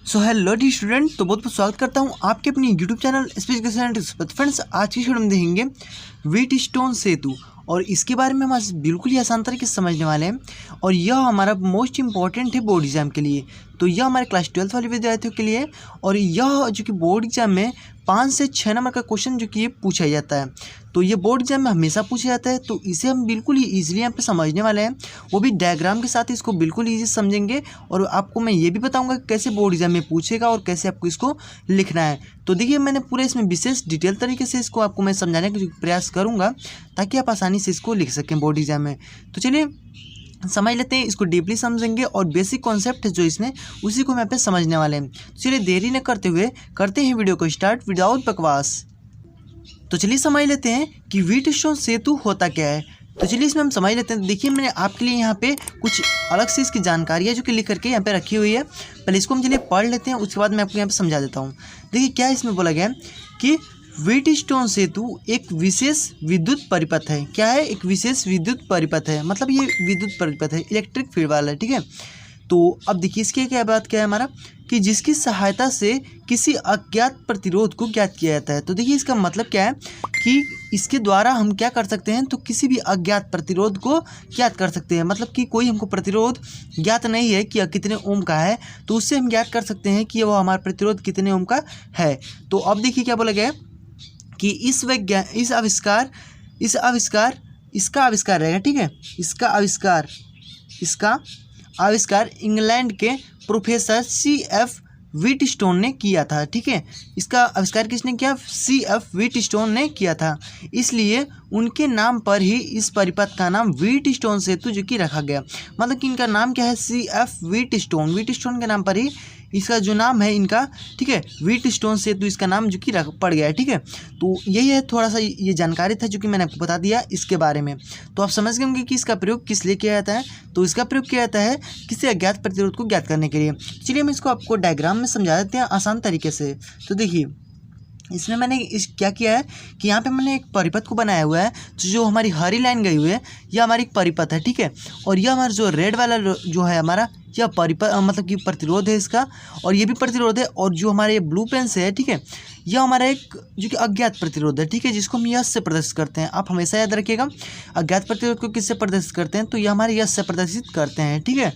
So hello dear student, तो बहुत बहुत स्वागत करता हूँ आपके अपनी यूट्यूब चैनल स्पेशल फ्रेंड्स। आज की वीडियो में देखेंगे व्हीटस्टोन सेतु और इसके बारे में हम आज बिल्कुल ही आसान तरीके से समझने वाले हैं। और यह हमारा मोस्ट इंपॉर्टेंट है बोर्ड एग्जाम के लिए। तो यह हमारे क्लास 12th वाले विद्यार्थियों के लिए है और यह जो कि बोर्ड एग्जाम में 5 से 6 नंबर का क्वेश्चन जो कि ये पूछा जाता है। तो ये बोर्ड एग्जाम में हमेशा पूछा जाता है, तो इसे हम बिल्कुल ही ईजिली यहाँ पे समझने वाले हैं, वो भी डायग्राम के साथ इसको बिल्कुल ईजी समझेंगे। और आपको मैं ये भी बताऊंगा कि कैसे बोर्ड एग्जाम में पूछेगा और कैसे आपको इसको लिखना है। तो देखिए, मैंने पूरे इसमें विशेष डिटेल तरीके से इसको आपको मैं समझाने का प्रयास करूँगा ताकि आप आसानी से इसको लिख सकें बोर्ड एग्जाम में। तो चलिए समझ लेते हैं, इसको डीपली समझेंगे और बेसिक कॉन्सेप्ट है जो इसमें उसी को हम यहाँ पे समझने वाले हैं। तो चलिए देरी न करते हुए करते हैं वीडियो को स्टार्ट विदाउट बकवास। तो चलिए समझ लेते हैं कि व्हीटस्टोन सेतु होता क्या है। तो चलिए इसमें हम समझ लेते हैं। देखिए, मैंने आपके लिए यहाँ पे कुछ अलग से इसकी जानकारी है जो कि लिख करके यहाँ पे रखी हुई है। पहले इसको हम चलिए पढ़ लेते हैं, उसके बाद मैं आपको यहाँ पे समझा देता हूँ। देखिए क्या इसमें बोला गया है कि व्हीटस्टोन सेतु एक विशेष विद्युत परिपथ है। क्या है? एक विशेष विद्युत परिपथ है, मतलब ये विद्युत परिपथ है, इलेक्ट्रिक फील्ड वाला है। ठीक है, तो अब देखिए इसकी क्या बात क्या है हमारा कि जिसकी सहायता से किसी अज्ञात प्रतिरोध को ज्ञात किया जाता है। तो देखिए इसका मतलब क्या है कि इसके द्वारा हम क्या कर सकते हैं, तो किसी भी अज्ञात प्रतिरोध को ज्ञात कर सकते हैं। मतलब कि कोई हमको प्रतिरोध ज्ञात नहीं है कि कितने ओम का है, तो उससे हम ज्ञात कर सकते हैं कि वो हमारा प्रतिरोध कितने ओम का है। तो अब देखिए क्या बोला गया है कि इसका आविष्कार रहेगा। ठीक है, इसका आविष्कार इंग्लैंड के प्रोफेसर C.F. व्हीटस्टोन ने किया था। ठीक है, इसका आविष्कार किसने किया? C.F. व्हीटस्टोन ने किया था। इसलिए उनके नाम पर ही इस परिपथ का नाम व्हीटस्टोन सेतु जो कि रखा गया। मतलब कि इनका नाम क्या है? C.F. व्हीटस्टोन के नाम पर ही इसका जो नाम है इनका, ठीक है, व्हीटस्टोन सेतु इसका नाम जो कि पड़ गया है। ठीक है, तो यही है, थोड़ा सा ये जानकारी था जो कि मैंने आपको बता दिया इसके बारे में। तो आप समझ गए होंगे कि इसका प्रयोग किस लिए किया जाता है। तो इसका प्रयोग किया जाता है किसी अज्ञात प्रतिरोध को ज्ञात करने के लिए। चलिए हम इसको आपको डायग्राम में समझा देते हैं आसान तरीके से। तो देखिए इसमें मैंने क्या किया है कि यहाँ पे मैंने एक परिपथ को बनाया हुआ है। तो जो हमारी हरी लाइन गई हुई है यह हमारी एक परिपथ है। ठीक है, और यह हमारा जो रेड वाला जो है हमारा यह मतलब कि प्रतिरोध है इसका, और ये भी प्रतिरोध है। और जो हमारे ब्लू पेन से है, ठीक है, यह हमारा एक जो कि अज्ञात प्रतिरोध है। ठीक है, जिसको हम यश से प्रदर्शित करते हैं। आप हमेशा याद रखिएगा, अज्ञात प्रतिरोध को किससे प्रदर्शित करते हैं, तो यह हमारे यश से प्रदर्शित करते हैं। ठीक है,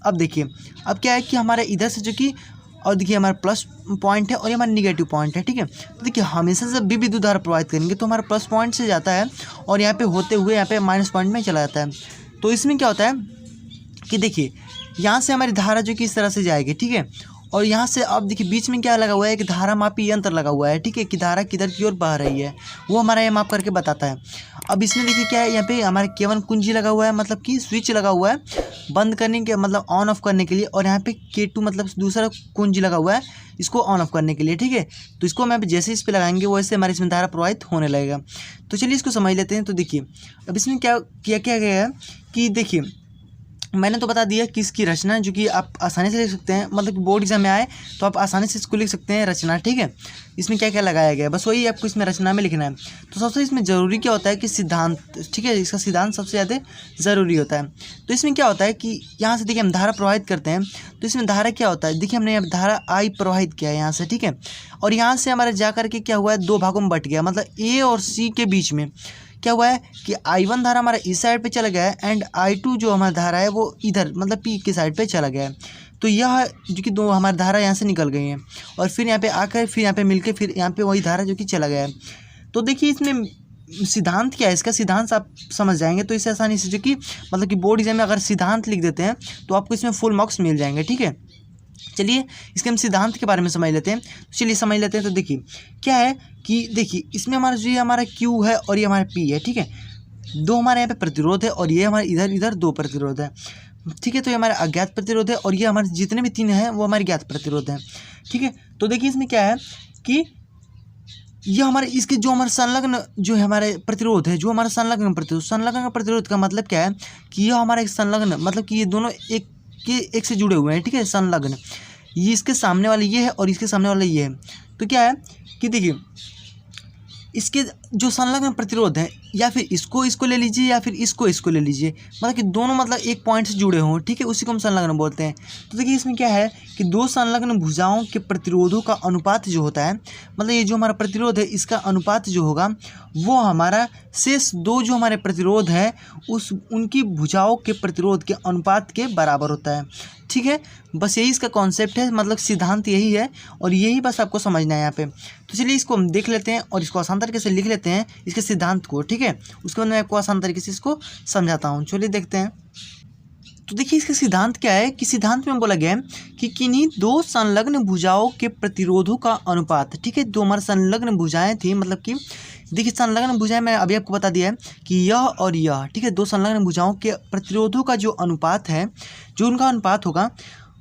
अब देखिए अब क्या है कि हमारे इधर से जो कि, और देखिए हमारा प्लस पॉइंट है और ये हमारा निगेटिव पॉइंट है। ठीक है, तो देखिए हमेशा जब भी विद्युत धारा प्रवाहित करेंगे तो हमारा प्लस पॉइंट से जाता है और यहाँ पे होते हुए यहाँ पे माइनस पॉइंट में चला जाता है। तो इसमें क्या होता है कि देखिए यहाँ से हमारी धारा जो कि इस तरह से जाएगी। ठीक है, और यहाँ से अब देखिए बीच में क्या लगा हुआ है कि धारा मापी यंत्र लगा हुआ है। ठीक है, कि धारा किधर की ओर बह रही है वो हमारा ये माप करके बताता है। अब इसमें देखिए क्या है, यहाँ पे हमारे केवल कुंजी लगा हुआ है, मतलब कि स्विच लगा हुआ है बंद करने के, मतलब ऑन ऑफ करने के लिए। और यहाँ पे K2 मतलब दूसरा कुंजी लगा हुआ है इसको ऑन ऑफ करने के लिए। ठीक है, तो इसको हम यहाँ पे जैसे इस पे लगाएंगे वैसे हमारे इसमें धारा प्रवाहित होने लगेगा। तो चलिए इसको समझ लेते हैं। तो देखिए अब इसमें क्या गया है कि देखिए मैंने तो बता दिया कि इसकी रचना जो कि आप आसानी से लिख सकते हैं, मतलब कि बोर्ड एग्जाम में आए तो आप आसानी से इसको लिख सकते हैं रचना। ठीक है, इसमें क्या क्या लगाया गया है बस वही आपको इसमें रचना में लिखना है। तो सबसे इसमें ज़रूरी क्या होता है कि सिद्धांत। ठीक है, इसका सिद्धांत सबसे ज़्यादा ज़रूरी होता है। तो इसमें क्या होता है कि यहाँ से देखिए हम धारा प्रवाहित करते हैं, तो इसमें धारा क्या होता है, देखिए हमने यहाँ धारा I प्रवाहित किया है यहाँ से। ठीक है, और यहाँ से हमारे जा करके क्या हुआ है, 2 भागों में बट गया। मतलब A और C के बीच में क्या हुआ है कि I1 धारा हमारा इस साइड पे चला गया है एंड I2 जो हमारा धारा है वो इधर मतलब P के साइड पे चला गया है। तो यह जो कि 2 हमारी धारा यहाँ से निकल गई हैं और फिर यहाँ पे आकर फिर यहाँ पे मिलके फिर यहाँ पे वही धारा जो कि चला गया है। तो देखिए इसमें सिद्धांत क्या है, इसका सिद्धांत आप समझ जाएंगे तो इससे आसानी से जो कि मतलब कि बोर्ड एग्जाम में अगर सिद्धांत लिख देते हैं तो आपको इसमें फुल मार्क्स मिल जाएंगे। ठीक है, चलिए इसके हम सिद्धांत के बारे में समझ लेते हैं। तो चलिए समझ लेते हैं। तो देखिए क्या है कि देखिए इसमें हमारा जो ये हमारा Q है और ये हमारा P है। ठीक है, 2 हमारे यहाँ पे प्रतिरोध है और ये हमारे इधर 2 प्रतिरोध है। ठीक है, तो ये हमारा अज्ञात प्रतिरोध है और ये हमारे जितने भी 3 हैं वो हमारे ज्ञात प्रतिरोध हैं। ठीक है, तो देखिए इसमें क्या है कि यह हमारे इसके जो हमारे संलग्न जो है हमारे प्रतिरोध है, जो हमारा संलग्न प्रतिरोध का मतलब क्या है कि यह हमारा एक संलग्न मतलब कि ये दोनों एक से जुड़े हुए हैं। ठीक है, संलग्न, ये इसके सामने वाले ये है और इसके सामने वाले ये है। तो क्या है कि देखिए इसके जो संलग्न प्रतिरोध है या फिर इसको ले लीजिए या फिर इसको ले लीजिए, मतलब कि दोनों मतलब एक पॉइंट से जुड़े हों, ठीक है, उसी को हम संलग्न बोलते हैं। तो देखिए इसमें क्या है कि दो संलग्न भुजाओं के प्रतिरोधों का अनुपात जो होता है, मतलब ये जो हमारा प्रतिरोध है इसका अनुपात जो होगा वो हमारा शेष दो जो हमारे प्रतिरोध है उनकी भुजाओं के प्रतिरोध के अनुपात के बराबर होता है, ठीक है। बस यही इसका कॉन्सेप्ट है, मतलब सिद्धांत यही है और यही बस आपको समझना है यहाँ पे। तो चलिए इसको हम देख लेते हैं और इसको आसान तरीके से लिख लेते हैं इसके सिद्धांत को, ठीक है। उसके बाद मैं आपको आसान तरीके से इसको समझाता हूँ। चलिए देखते हैं। तो देखिए इसका सिद्धांत क्या है कि सिद्धांत में बोला गया है कि किन्हीं दो संलग्न भुजाओं के प्रतिरोधों का अनुपात, ठीक है। दो हमारे संलग्न भुजाएं थी, मतलब कि देखिए संलग्न भुजाएं मैं अभी आपको बता दिया है कि यह और यह, ठीक है, दो संलग्न भुजाओं के प्रतिरोधों का जो अनुपात है, जो उनका अनुपात होगा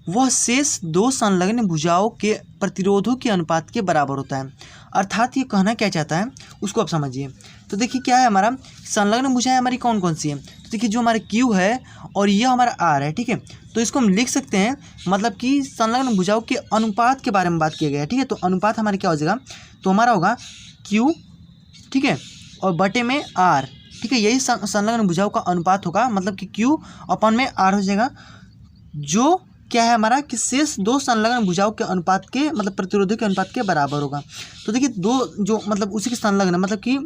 वह शेष दो संलग्न भुजाओं के प्रतिरोधों के अनुपात के बराबर होता है। अर्थात ये कहना क्या चाहता है उसको आप समझिए। तो देखिए क्या है, हमारा संलग्न भुजाएं हमारी कौन कौन सी हैं। तो देखिए जो हमारा Q है और यह हमारा R है, ठीक है। तो इसको हम लिख सकते हैं, मतलब कि संलग्न भुजाओं के अनुपात के बारे में बात किया गया है, ठीक है। तो अनुपात हमारा क्या हो जाएगा, तो हमारा होगा Q, ठीक है, और बटे में R, ठीक है। यही संलग्न भुजाओं का अनुपात होगा, मतलब कि Q अपन में R हो जाएगा, जो क्या है हमारा कि शेष दो संलग्न भुजाओं के अनुपात के, मतलब प्रतिरोधों के अनुपात के बराबर होगा। तो देखिए दो जो मतलब उसी के संलग्न, मतलब कि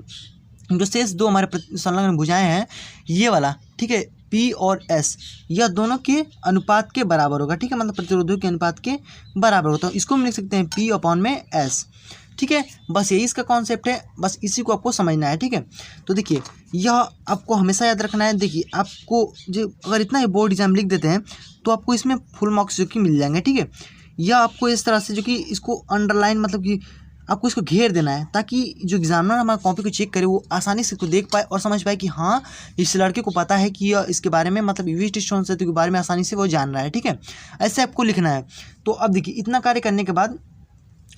जो शेष दो हमारे संलग्न भुजाएं हैं ये वाला, ठीक है, P और S, यह दोनों के अनुपात के बराबर होगा, ठीक है, मतलब प्रतिरोधों के अनुपात के बराबर होता है। इसको हम लिख सकते हैं P अपॉन में S, ठीक है। बस यही इसका कॉन्सेप्ट है, बस इसी को आपको समझना है, ठीक है। तो देखिए यह आपको हमेशा याद रखना है। देखिए आपको जो अगर इतना ही बोर्ड एग्जाम लिख देते हैं तो आपको इसमें फुल मार्क्स जो कि मिल जाएंगे, ठीक है। यह आपको इस तरह से जो कि इसको अंडरलाइन, मतलब कि आपको इसको घेर देना है ताकि जो एग्जामिनर हमारा कॉपी को चेक करे वो आसानी से इसको देख पाए और समझ पाए कि हाँ इस लड़के को पता है कि यह इसके बारे में, मतलब यूवी स्टोन से के बारे में आसानी से वो जान रहा है, ठीक है। ऐसे आपको लिखना है। तो अब देखिए इतना कार्य करने के बाद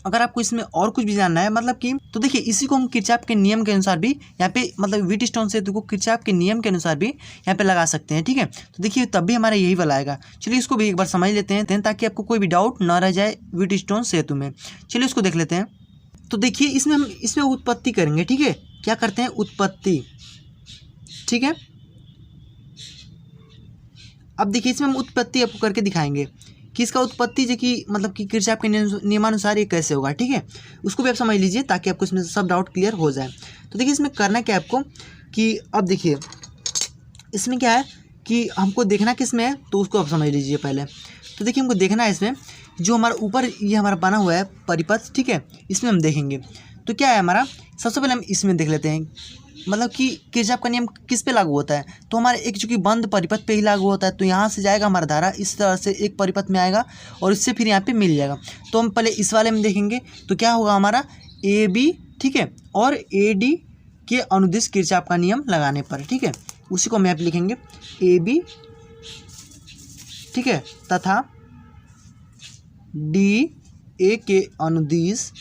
अगर आपको इसमें और कुछ भी जानना है, मतलब कि, तो देखिए इसी को हम किरचॉफ के नियम के अनुसार भी यहाँ पे, मतलब व्हीटस्टोन सेतु को किरचॉफ के नियम के अनुसार भी यहाँ पे लगा सकते हैं, ठीक है। तो देखिए तब भी हमारा यही वाला आएगा। चलिए इसको भी एक बार समझ लेते हैं ताकि आपको कोई भी डाउट ना रह जाए व्हीटस्टोन सेतु में। चलिए उसको देख लेते हैं। तो देखिए इसमें हम इसमें उत्पत्ति करेंगे, ठीक है। क्या करते हैं, उत्पत्ति, ठीक है। अब देखिए इसमें हम उत्पत्ति आपको करके दिखाएंगे कि इसका उत्पत्ति जो कि मतलब कि किरचॉफ के नियमानुसार ये कैसे होगा, ठीक है। उसको भी आप समझ लीजिए ताकि आपको इसमें सब डाउट क्लियर हो जाए। तो देखिए इसमें करना क्या है आपको कि अब देखिए इसमें क्या है कि हमको देखना किस में है, तो उसको आप समझ लीजिए पहले। तो देखिए हमको देखना है इसमें जो हमारा ऊपर ये हमारा बना हुआ है परिपथ, ठीक है, इसमें हम देखेंगे। तो क्या है हमारा, सबसे पहले हम इसमें देख लेते हैं, मतलब कि किरचॉफ का नियम किस पे लागू होता है। तो हमारे एक चूँकि बंद परिपथ पे ही लागू होता है, तो यहाँ से जाएगा हमारा धारा इस तरह से एक परिपथ में आएगा और इससे फिर यहाँ पे मिल जाएगा। तो हम पहले इस वाले में देखेंगे तो क्या होगा हमारा AB, ठीक है, और AD के अनुदिश किरचॉफ का नियम लगाने पर, ठीक है, उसी को हम यहाँ पे लिखेंगे AB, ठीक है, तथा DA के अनुदिश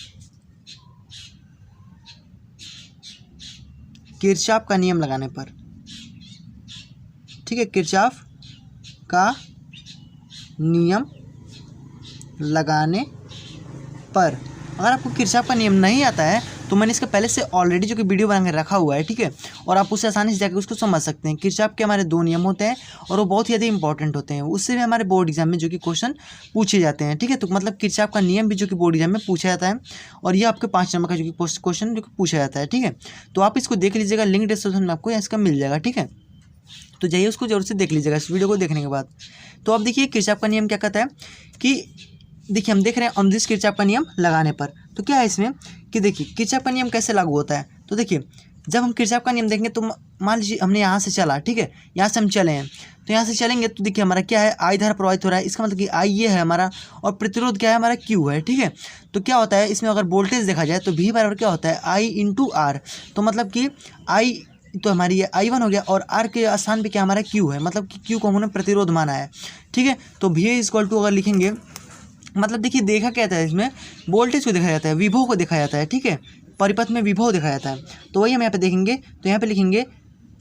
किरचॉफ का नियम लगाने पर, ठीक है, किरचॉफ का नियम लगाने पर। अगर आपको किरचॉफ का नियम नहीं आता है तो मैंने इसका पहले से ऑलरेडी जो कि वीडियो बना के रखा हुआ है, ठीक है, और आप उससे आसानी से जाकर उसको समझ सकते हैं। किरचॉफ के हमारे दो नियम होते हैं और वो बहुत ही ज़्यादा इंपॉर्टेंट होते हैं, उससे भी हमारे बोर्ड एग्जाम में जो कि क्वेश्चन पूछे जाते हैं, ठीक है। तो मतलब किरचॉफ का नियम भी जो कि बोर्ड एग्जाम में पूछा जाता है और ये आपके 5 नंबर का जो कि क्वेश्चन जो कि पूछा जाता है, ठीक है। तो आप इसको देख लीजिएगा, लिंक डिस्क्रिप्शन में आपको इसका मिल जाएगा, ठीक है। तो जाइए उसको जरूर से देख लीजिएगा इस वीडियो को देखने के बाद। तो अब देखिए किरचॉफ का नियम क्या कहता है कि देखिए हम देख रहे हैं अनुदिश किरचॉफ का नियम लगाने पर। तो क्या है इसमें कि देखिए किरचॉफ का नियम कैसे लागू होता है। तो देखिए जब हम किरचॉफ का नियम देखेंगे तो मान लीजिए हमने यहाँ से चला, ठीक है, यहाँ से हम चले हैं, तो यहाँ से चलेंगे तो देखिए हमारा क्या है, I धारा प्रवाहित हो रहा है, इसका मतलब कि I ये है हमारा और प्रतिरोध क्या है हमारा Q है, ठीक है। तो क्या होता है इसमें अगर वोल्टेज देखा जाए तो V बराबर क्या होता है I इंटू R। तो मतलब कि I तो हमारी ये I1 हो गया और R के स्थान पे क्या हमारा Q है, मतलब कि Q को हमने प्रतिरोध माना है, ठीक है। तो V इक्वल टू अगर लिखेंगे, मतलब देखिए देखा क्या जाता है इसमें, वोल्टेज को देखा जाता है, विभव को देखा जाता है, ठीक है, परिपथ में विभव देखा जाता है। तो वही हम यहाँ पे देखेंगे, तो यहाँ पे लिखेंगे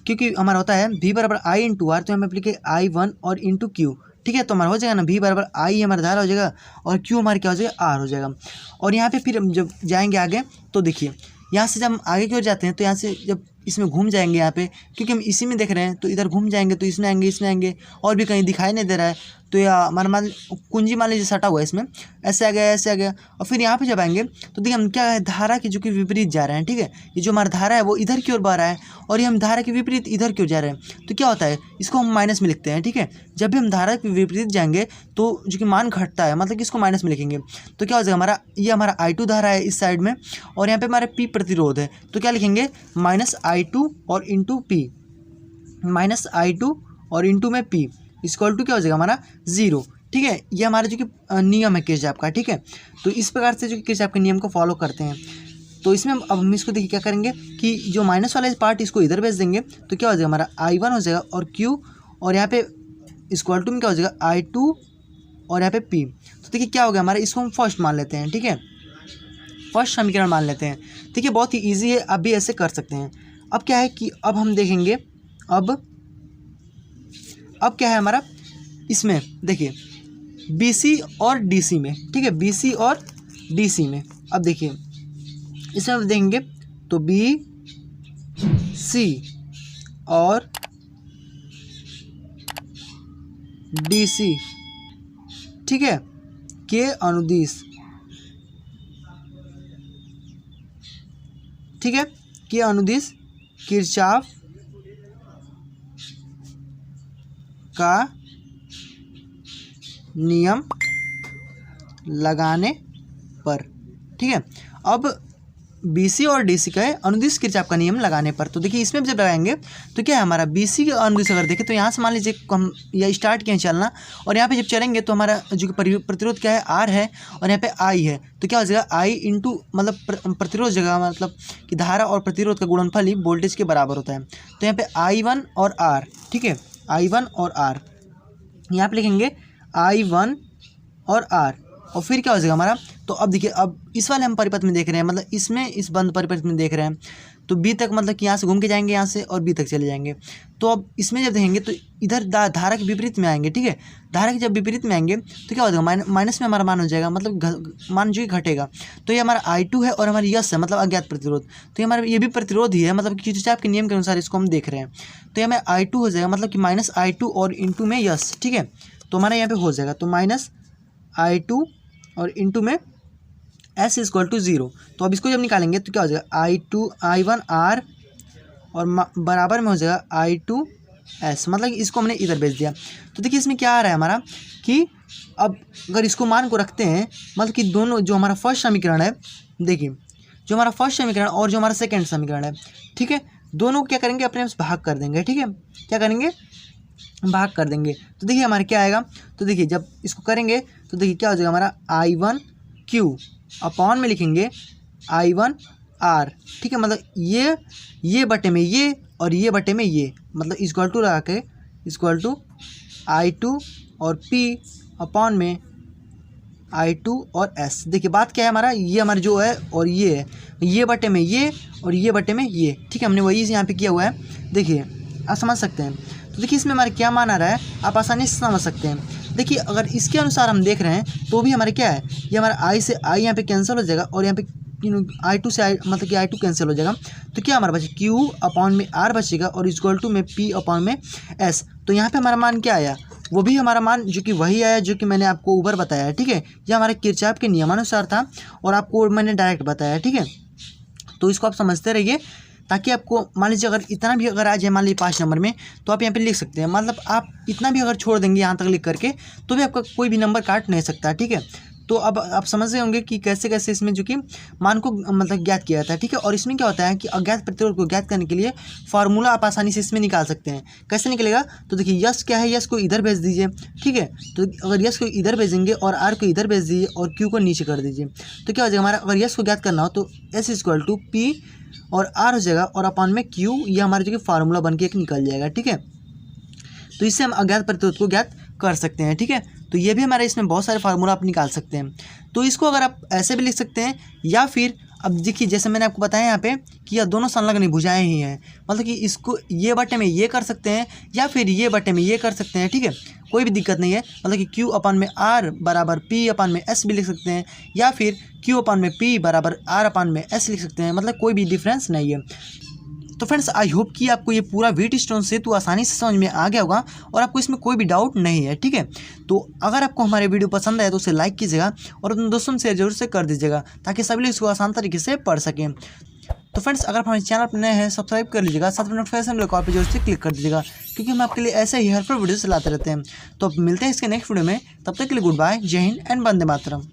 क्योंकि हमारा होता है V बराबर I इंटू R, तो यहाँ पे लिखे I1 और इंटू Q, ठीक है। तो हमारा हो जाएगा ना V बराबर I हमारा धारा हो जाएगा और Q हमारा क्या हो जाएगा R हो जाएगा। और यहाँ पे फिर हम जब जाएंगे आगे तो देखिए यहाँ से जब हम आगे की ओर जाते हैं तो यहाँ से जब इसमें घूम जाएंगे यहाँ पे, क्योंकि हम इसी में देख रहे हैं, तो इधर घूम जाएंगे तो इसमें आएंगे और भी कहीं दिखाई नहीं दे रहा है, तो या हमारा मान कुंजी मान लीजिए सटा हुआ है इसमें, ऐसे आ गया और फिर यहाँ पे जब आएंगे तो देखिए हम क्या है, धारा की जो कि विपरीत जा रहे हैं, ठीक है। ये जो हमारा धारा है वो इधर की ओर बह रहा है और ये हम धारा के विपरीत इधर की ओर जा रहे हैं, तो क्या होता है, इसको हम माइनस में लिखते हैं, ठीक है। जब भी हम धारा के विपरीत जाएंगे तो जो कि मान घटता है, मतलब कि इसको माइनस में लिखेंगे, तो क्या हो जाएगा हमारा, ये हमारा I2 धारा है इस साइड में और यहाँ पे हमारे P प्रतिरोध है, तो क्या लिखेंगे -I2 और इंटू P, -I2 और इंटू में P इक्वल टू क्या हो जाएगा हमारा 0, ठीक है। ये हमारा जो कि नियम है किरचॉफ का, ठीक है। तो इस प्रकार से जो कि किरचॉफ के नियम को फॉलो करते हैं। तो इसमें अब हम इसको देखिए क्या करेंगे कि जो माइनस वाला पार्ट इसको इधर भेज देंगे, तो क्या हो जाएगा हमारा I1 हो जाएगा और Q और यहाँ पे इक्वल टू में क्या हो जाएगा I2 और यहाँ पे P। तो देखिए क्या हो गया हमारा, इसको हम फर्स्ट मान लेते हैं, ठीक है, फर्स्ट समीकरण मान लेते हैं। देखिए बहुत ही ईजी है, आप भी ऐसे कर सकते हैं। अब क्या है कि अब हम देखेंगे, अब क्या है हमारा, इसमें देखिए BC और DC में, ठीक है, BC और DC में। अब देखिए इसमें हम देखेंगे तो BC और DC, ठीक है, के अनुदिश, ठीक है, के अनुदिश किरचॉफ का नियम लगाने पर, ठीक है। अब BC और DC का है अनुदिश किरचॉफ का नियम लगाने पर, तो देखिए इसमें जब लगाएंगे तो क्या है हमारा BC का अनुदिश अगर देखें तो यहाँ से मान लीजिए हम या स्टार्ट किए चलना और यहाँ पे जब चलेंगे तो हमारा जो कि प्रतिरोध क्या है R है और यहाँ पे I है, तो क्या हो जाएगा I इंटू मतलब प्रतिरोध जगह मतलब कि धारा और प्रतिरोध का गुणनफल ही वोल्टेज के बराबर होता है। तो यहाँ पे I1 और R, ठीक है, I1 और R, यहाँ पे लिखेंगे I1 और R और फिर क्या हो जाएगा हमारा, तो अब देखिए अब इस वाले हम परिपथ में देख रहे हैं, मतलब इसमें इस बंद परिपथ में देख रहे हैं, तो B तक मतलब कि यहाँ से घूम के जाएंगे यहाँ से और B तक चले जाएंगे। तो अब इसमें जब देखेंगे तो इधर धारा के विपरीत में आएंगे, ठीक है, धारा के जब विपरीत में आएंगे तो क्या हो जाएगा, माइनस में हमारा मान हो जाएगा, मतलब मान जो घटेगा। तो ये हमारा I2 है और हमारी यस है मतलब अज्ञात प्रतिरोध, तो ये हमारा ये भी प्रतिरोध ही है, मतलब किरचॉफ के नियम के अनुसार इसको हम देख रहे हैं। तो ये हमारा I2 हो जाएगा मतलब कि -I2 और इंटू में यस, ठीक है, तो हमारा यहाँ पे हो जाएगा तो -I2 और इंटू में S इक्वल टू 0। तो अब इसको जब निकालेंगे तो क्या हो जाएगा I1 R और बराबर में हो जाएगा I2 S, मतलब कि इसको हमने इधर भेज दिया। तो देखिए इसमें क्या आ रहा है हमारा कि अब अगर इसको मान को रखते हैं, मतलब कि दोनों जो हमारा फर्स्ट समीकरण है, देखिए जो हमारा फर्स्ट समीकरण और जो हमारा सेकेंड समीकरण है, ठीक है, दोनों क्या करेंगे अपने आप भाग कर देंगे, ठीक है, क्या करेंगे भाग कर देंगे। तो देखिए हमारे क्या आएगा, तो देखिए जब इसको करेंगे तो देखिए क्या हो जाएगा हमारा I1 Q अपॉन में लिखेंगे I1 R, ठीक है, मतलब ये बटे में ये और ये बटे में ये, मतलब इक्वल टू लगा के इक्वल टू I2 और P अपॉन में I2 और S। देखिए बात क्या है हमारा, ये हमारा जो है और ये है, ये बटे में ये और ये बटे में ये, ठीक है, हमने वही यहाँ पे किया हुआ है, देखिए आप समझ सकते हैं। तो देखिए इसमें हमारे क्या मान आ रहा है, आप आसानी से समझ सकते हैं। देखिए अगर इसके अनुसार हम देख रहे हैं तो भी हमारे क्या है, ये हमारा I से I यहाँ पे कैंसिल हो जाएगा और यहाँ पे I2 से I मतलब कि I2 कैंसिल हो जाएगा, तो क्या हमारा बचे Q अपॉन में R बचेगा और इक्वल टू में P अपॉन में S। तो यहाँ पे हमारा मान क्या आया, वो भी हमारा मान जो कि वही आया जो कि मैंने आपको ऊपर बताया है, ठीक है, ये हमारे किरचॉफ के नियमानुसार था और आपको मैंने डायरेक्ट बताया, ठीक है। तो इसको आप समझते रहिए ताकि आपको मान लीजिए अगर इतना भी अगर आ जाए मान लीजिए 5 नंबर में, तो आप यहाँ पे लिख सकते हैं, मतलब आप इतना भी अगर छोड़ देंगे यहाँ तक लिख करके तो भी आपका कोई भी नंबर काट नहीं सकता, ठीक है। तो अब आप समझ रहे होंगे कि कैसे कैसे इसमें जो कि मान को मतलब ज्ञात किया जाता है, ठीक है। और इसमें क्या होता है कि अज्ञात प्रतिरोध को ज्ञात करने के लिए फार्मूला आप आसानी से इसमें निकाल सकते हैं। कैसे निकलेगा, तो देखिए यस क्या है, यस को इधर भेज दीजिए, ठीक है, तो अगर यस को इधर भेजेंगे और आर को इधर भेज दीजिए और क्यू को नीचे कर दीजिए, तो क्या हो जाएगा हमारा, अगर यस को ज्ञात करना हो तो एस इक्वल टू पी और आर हो जाएगा और अपॉन में क्यू, ये हमारा जो कि फार्मूला बन के एक निकल जाएगा, ठीक है। तो इससे हम अज्ञात प्रतिरोध को ज्ञात कर सकते हैं, ठीक है। तो ये भी हमारे इसमें बहुत सारे फार्मूला आप निकाल सकते हैं। तो इसको अगर आप ऐसे भी लिख सकते हैं या फिर अब देखिए जैसे मैंने आपको बताया यहाँ पे कि यह दोनों संलग्न भुजाएं ही हैं, मतलब कि इसको ये बटे में ये कर सकते हैं या फिर ये बटे में ये कर सकते हैं, ठीक है, कोई भी दिक्कत नहीं है। मतलब कि Q अपन में R बराबर P अपन में S भी लिख सकते हैं या फिर Q अपन में P बराबर R अपन में S लिख सकते हैं, मतलब कोई भी डिफरेंस नहीं है। तो फ्रेंड्स आई होप कि आपको ये पूरा व्हीटस्टोन सेतु आसानी से समझ में आ गया होगा और आपको इसमें कोई भी डाउट नहीं है, ठीक है। तो अगर आपको हमारे वीडियो पसंद आए तो उसे लाइक कीजिएगा और अपने दोस्तों में शेयर जरूर से कर दीजिएगा ताकि सभी लोग इसको आसान तरीके से पढ़ सकें। तो फ्रेंड्स अगर आप हमारे चैनल पर नए हैं सब्सक्राइब कर लीजिएगा, साथ में नोटिफिकेशन बेल पर जरूर से क्लिक कर दीजिएगा क्योंकि हम आपके लिए ऐसे ही हेल्पफुल वीडियोस लाते रहते हैं। तो अब मिलते हैं इसके नेक्स्ट वीडियो में, तब तक के लिए गुड बाय, जय हिंद एंड वंदे मातरम।